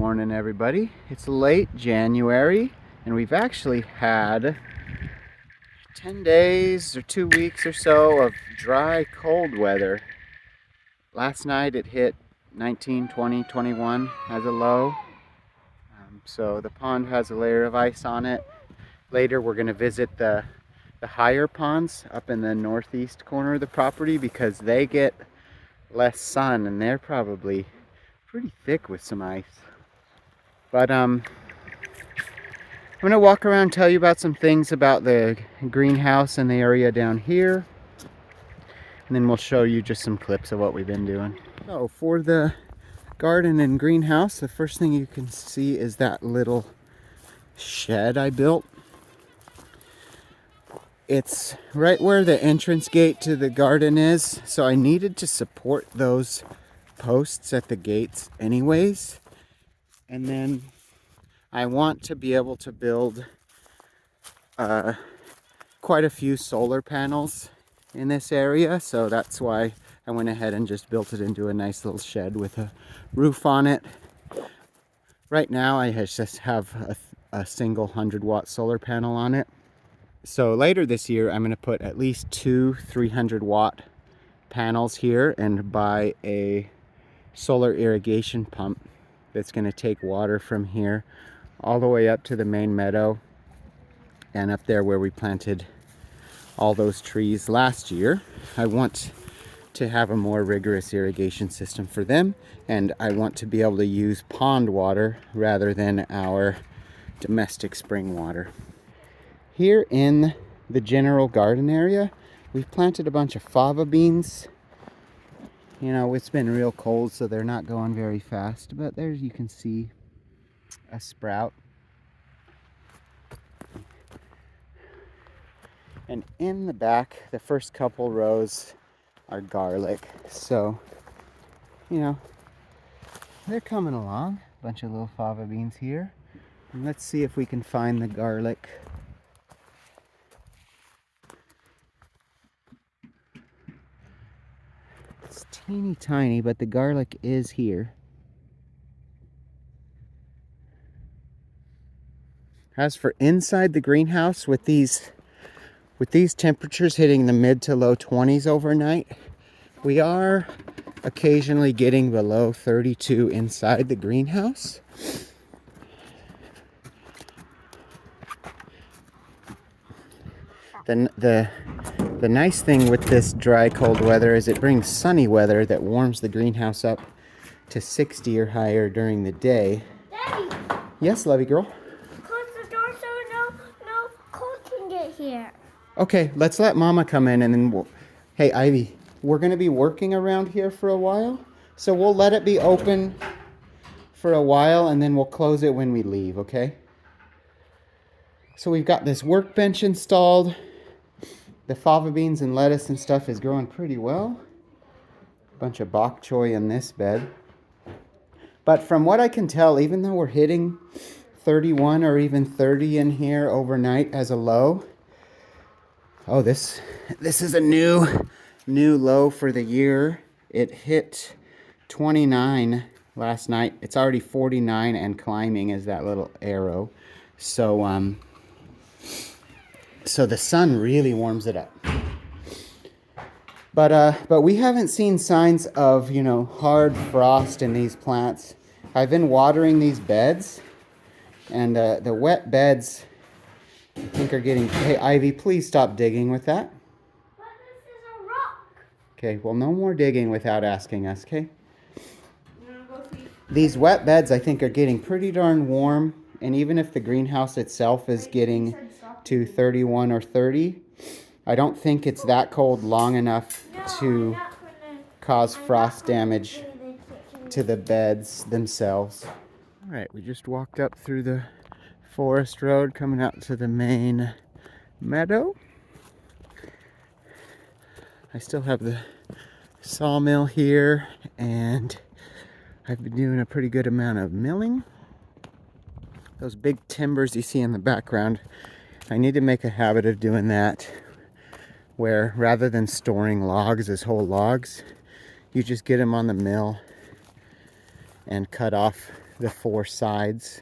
morning, everybody. It's late January, and we've actually had 10 days or 2 weeks or so of dry, cold weather. Last night it hit 19, 20, 21 as a low. So the pond has a layer of ice on it. Later we're going to visit the higher ponds up in the northeast corner of the property because they get less sun and they're probably pretty thick with some ice. But I'm going to walk around and tell you about some things about the greenhouse and the area down here. And then we'll show you just some clips of what we've been doing. So for the garden and greenhouse, the first thing you can see is that little shed I built. It's right where the entrance gate to the garden is, so I needed to support those posts at the gates anyways. And then I want to be able to build quite a few solar panels in this area, so that's why I went ahead and just built it into a nice little shed with a roof on it. Right now I just have a single 100-watt solar panel on it. So later this year I'm going to put at least two 300-watt panels here and buy a solar irrigation pump that's going to take water from here all the way up to the main meadow and up there where we planted all those trees last year. I want to have a more rigorous irrigation system for them, and I want to be able to use pond water rather than our domestic spring water. Here in the general garden area, we've planted a bunch of fava beans. You know, it's been real cold, so they're not going very fast, but there you can see a sprout. And in the back, the first couple rows are garlic. So, you know, they're coming along. A bunch of little fava beans here. And let's see if we can find the garlic. It's teeny tiny, but the garlic is here. As for inside the greenhouse, with these temperatures hitting the mid to low 20s overnight, we are occasionally getting below 32 inside the greenhouse. The nice thing with this dry, cold weather is it brings sunny weather that warms the greenhouse up to 60 or higher during the day. Daddy! Yes, lovey girl? Close the door so no cold can get here. Okay, let's let Mama come in and then hey, Ivy, we're going to be working around here for a while, so we'll let it be open for a while and then we'll close it when we leave, okay? So we've got this workbench installed. The fava beans and lettuce and stuff is growing pretty well. A bunch of bok choy in this bed. But from what I can tell, even though we're hitting 31 or even 30 in here overnight as a low. Oh, this is a new low for the year. It hit 29 last night. It's already 49 and climbing as that little arrow. So the sun really warms it up. But we haven't seen signs of, you know, hard frost in these plants. I've been watering these beds, and the wet beds, I think, are getting... Hey, Ivy, please stop digging with that. But this is a rock. Okay, well, no more digging without asking us, okay? These wet beds, I think, are getting pretty darn warm, and even if the greenhouse itself is getting to 31 or 30, I don't think it's that cold long enough to cause frost damage to the beds themselves. All right, we just walked up through the forest road coming out to the main meadow. I still have the sawmill here, and I've been doing a pretty good amount of milling. Those big timbers you see in the background, I need to make a habit of doing that, where rather than storing logs as whole logs, you just get them on the mill and cut off the 4 sides.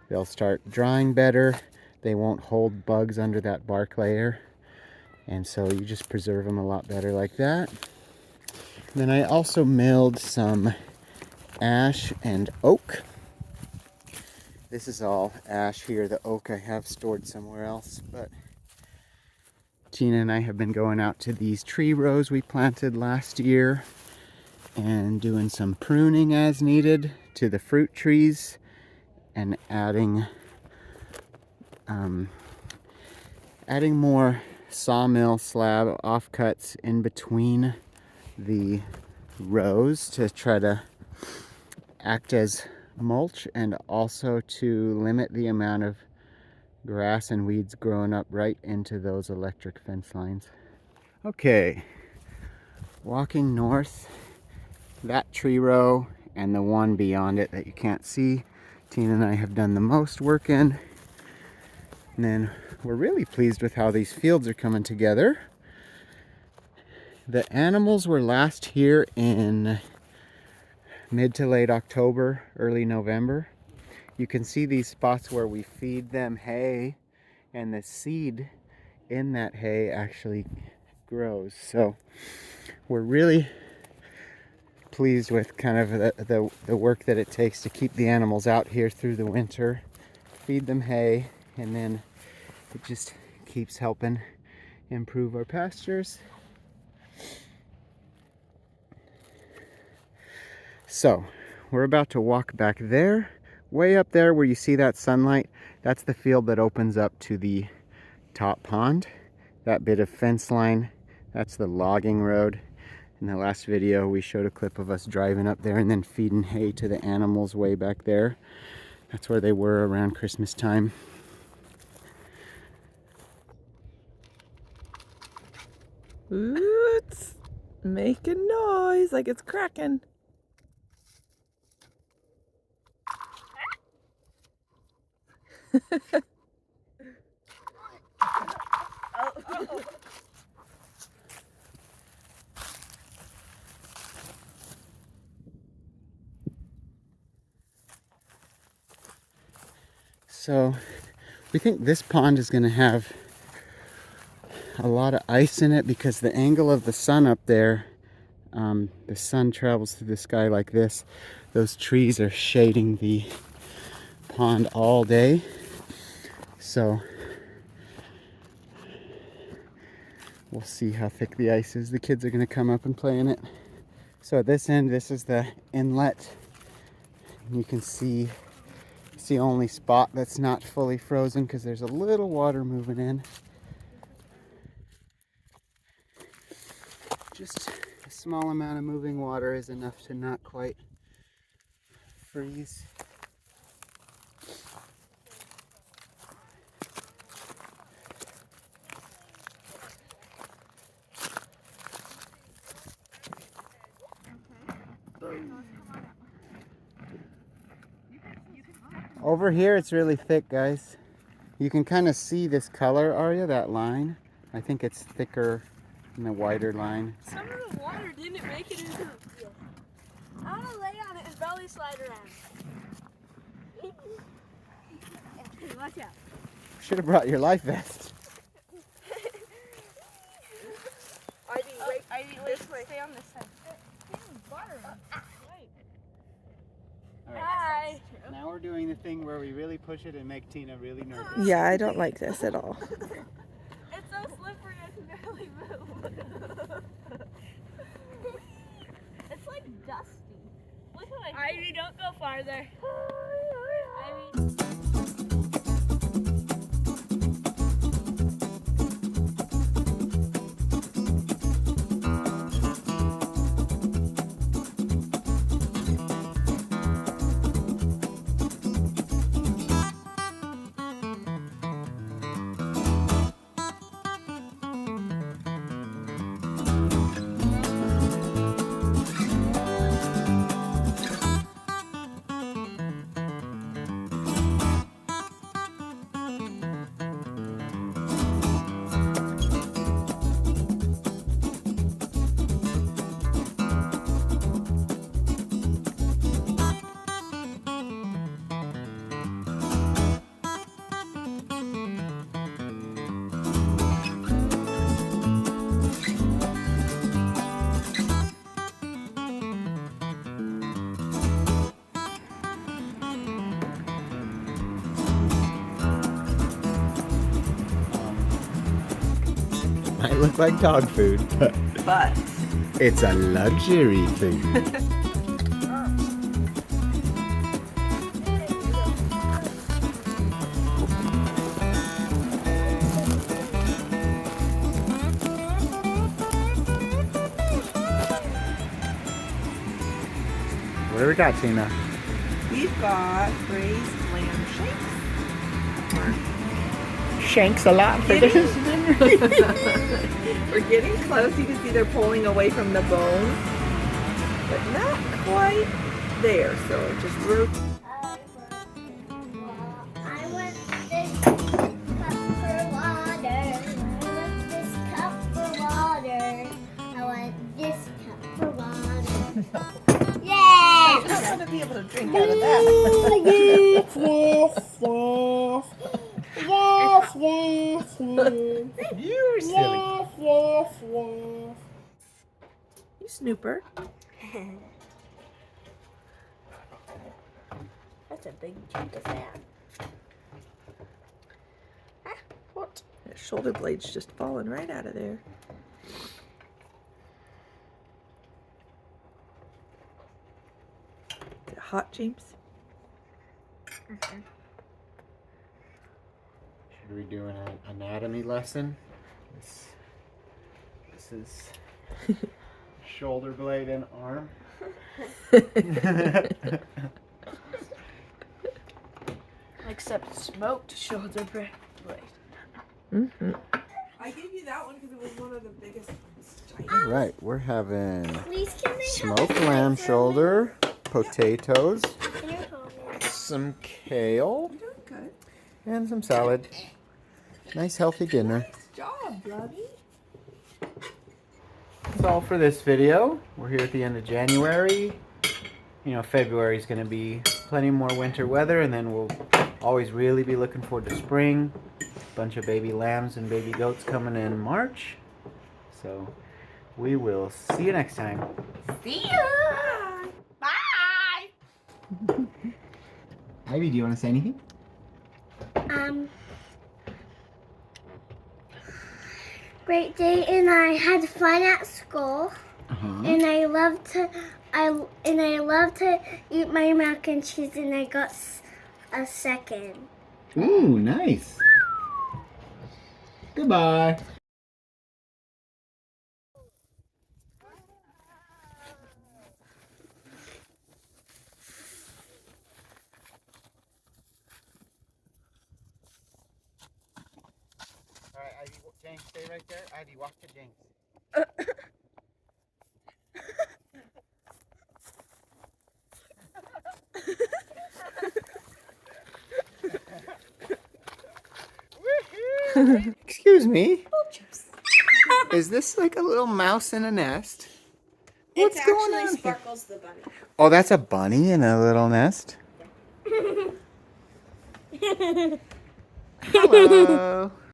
They'll start drying better. They won't hold bugs under that bark layer. And so you just preserve them a lot better like that. Then I also milled some ash and oak. This is all ash here. The oak I have stored somewhere else, but Tina and I have been going out to these tree rows we planted last year and doing some pruning as needed to the fruit trees and adding more sawmill slab offcuts in between the rows to try to act as mulch and also to limit the amount of grass and weeds growing up right into those electric fence lines. Okay, walking north, that tree row and the one beyond it that you can't see, Tina and I have done the most work in. And then we're really pleased with how these fields are coming together. The animals were last here in mid to late October, early November. You can see these spots where we feed them hay, and the seed in that hay actually grows. So we're really pleased with kind of the work that it takes to keep the animals out here through the winter, feed them hay, and then it just keeps helping improve our pastures. So we're about to walk back there. Way up there where you see that sunlight, that's the field that opens up to the top pond. That bit of fence line, that's the logging road. In the last video we showed a clip of us driving up there and then feeding hay to the animals way back there. That's where they were around Christmas time. Ooh, it's making noise like it's cracking. So we think this pond is going to have a lot of ice in it because the angle of the sun up there, the sun travels through the sky like this. Those trees are shading the pond all day. So we'll see how thick the ice is. The kids are going to come up and play in it. So at this end, this is the inlet. You can see it's the only spot that's not fully frozen because there's a little water moving in. Just a small amount of moving water is enough to not quite freeze. Over here it's really thick, guys. You can kind of see this color, Arya, that line. I think it's thicker than the wider line. Some of the water didn't make it into the field. I want to lay on it and belly slide around. Watch out. Should have brought your life vest. Wait, stay on this side. All right. Hi. Now we're doing the thing where we really push it and make Tina really nervous. Yeah, I don't like this at all. It's so slippery I can barely move. It's like dusty. Look what Ivy, don't go farther. Ivy. might look like dog food, but it's a luxury food. What do we got, Tina? We've got braised lamb shakes. Shanks a lot for Getting- this. We're getting close. You can see they're pulling away from the bone, but not quite there. So just root. I want this cup for water. I want this cup for water. I want this cup for water. Yeah! You're not going to be able to drink out of that. Yes, yes, yes. Yes, yes, yes. You're silly. Yes, yes, yes. You snooper. That's a big chunk of fat. What? That shoulder blade's just falling right out of there. Is it hot, James? Should we do an anatomy lesson? This is shoulder blade and arm. Except smoked shoulder blade. Mm-hmm. I gave you that one because it was one of the biggest ones. All right, we're having Please, can they smoked lamb shoulder, potatoes, Can you hold me? some kale, You're doing good. and some salad. Nice healthy dinner. Nice job, Bloody. That's all for this video. We're here at the end of January. You know, February is going to be plenty more winter weather, and then we'll always really be looking forward to spring. Bunch of baby lambs and baby goats coming in March. So we will see you next time. See ya! Bye! Ivy, do you want to say anything? Great day, and I had fun at school, and I love to eat my mac and cheese, and I got a second. Ooh, nice. Goodbye. All right, Ivy, James, stay right there. Ivy, walk to James. Excuse me. Is this like a little mouse in a nest? What's going on here? Sparkles the bunny. Oh, that's a bunny in a little nest. Hello.